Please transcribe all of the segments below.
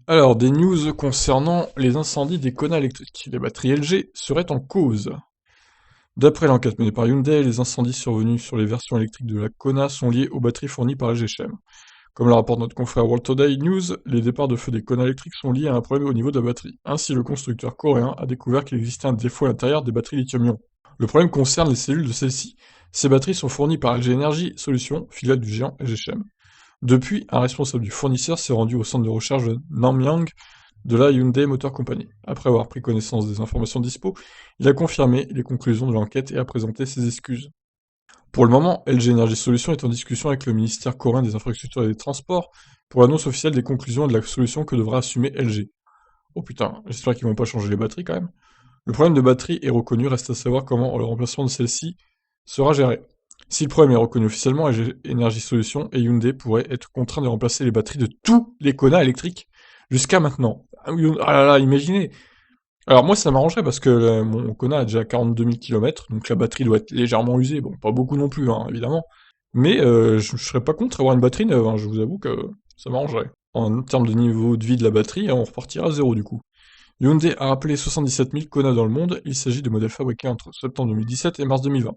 Alors, des news concernant les incendies des Kona électriques. Les batteries LG seraient en cause. D'après l'enquête menée par Hyundai, les incendies survenus sur les versions électriques de la Kona sont liés aux batteries fournies par LG Chem. Comme le rapporte notre confrère World Today News, les départs de feu des Kona électriques sont liés à un problème au niveau de la batterie. Ainsi, le constructeur coréen a découvert qu'il existait un défaut à l'intérieur des batteries lithium-ion. Le problème concerne les cellules de celles-ci. Ces batteries sont fournies par LG Energy Solutions, filiale du géant LG Chem. Depuis, un responsable du fournisseur s'est rendu au centre de recherche de Namyang de la Hyundai Motor Company. Après avoir pris connaissance des informations dispo, il a confirmé les conclusions de l'enquête et a présenté ses excuses. Pour le moment, LG Energy Solutions est en discussion avec le ministère coréen des Infrastructures et des Transports pour l'annonce officielle des conclusions et de la solution que devra assumer LG. Oh putain, j'espère qu'ils vont pas changer les batteries quand même. Le problème de batterie est reconnu, reste à savoir comment le remplacement de celle-ci sera géré. Si le problème est reconnu officiellement, LG Energy Solutions et Hyundai pourraient être contraints de remplacer les batteries de tous les Kona électriques jusqu'à maintenant. Ah oui, ah là là, imaginez. Alors moi ça m'arrangerait parce que mon Kona a déjà 42 000 km, donc la batterie doit être légèrement usée, bon pas beaucoup non plus hein, évidemment, mais je serais pas contre avoir une batterie neuve, hein, je vous avoue que ça m'arrangerait. En termes de niveau de vie de la batterie, on repartira à zéro du coup. Hyundai a rappelé 77 000 Kona dans le monde, il s'agit de modèles fabriqués entre septembre 2017 et mars 2020.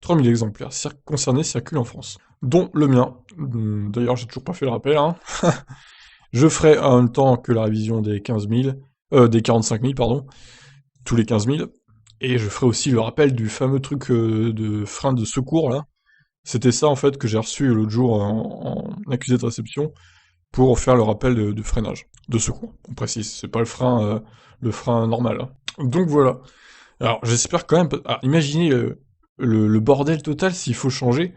3000 exemplaires concernés circulent en France, dont le mien. D'ailleurs, j'ai toujours pas fait le rappel, hein. Je ferai en même temps que la révision des 15 000, des 45 000, pardon, tous les 15 000. Et je ferai aussi le rappel du fameux truc de frein de secours, là. C'était ça, en fait, que j'ai reçu l'autre jour en accusé de réception pour faire le rappel de freinage, de secours. On précise, c'est pas le frein normal, hein. Donc voilà. Alors, j'espère quand même. Ah, imaginez le bordel total s'il faut changer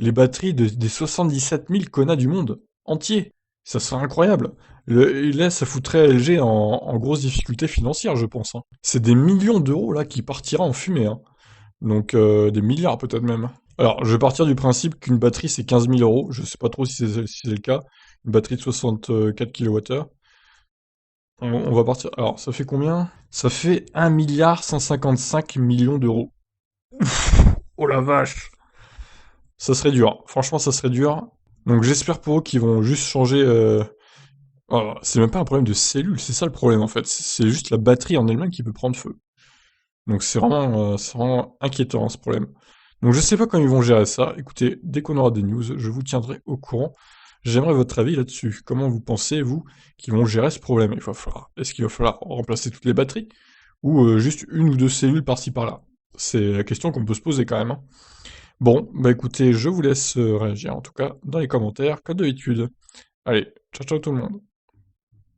les batteries des 77 000 Kona du monde entier. Ça serait incroyable. Là, ça foutrait LG en grosse difficulté financière, je pense, hein. C'est des millions d'euros là qui partira en fumée, hein. Donc des milliards peut-être même. Alors, je vais partir du principe qu'une batterie c'est 15 000 euros. Je sais pas trop si c'est le cas. Une batterie de 64 kWh. On va partir. Alors, ça fait combien? Ça fait 1,155 milliard d'euros. Oh la vache! Ça serait dur. Franchement, ça serait dur. Donc j'espère pour eux qu'ils vont juste changer. Oh, c'est même pas un problème de cellules, c'est ça le problème en fait. C'est juste la batterie en elle-même qui peut prendre feu. Donc c'est vraiment inquiétant ce problème. Donc je sais pas comment ils vont gérer ça. Écoutez, dès qu'on aura des news, je vous tiendrai au courant. J'aimerais votre avis là-dessus. Comment vous pensez, vous, qu'ils vont gérer ce problème? Est-ce qu'il va falloir remplacer toutes les batteries? Ou juste une ou deux cellules par-ci par-là? C'est la question qu'on peut se poser quand même, hein. Bon, bah écoutez, je vous laisse réagir en tout cas dans les commentaires, comme d'habitude. Allez, ciao ciao tout le monde.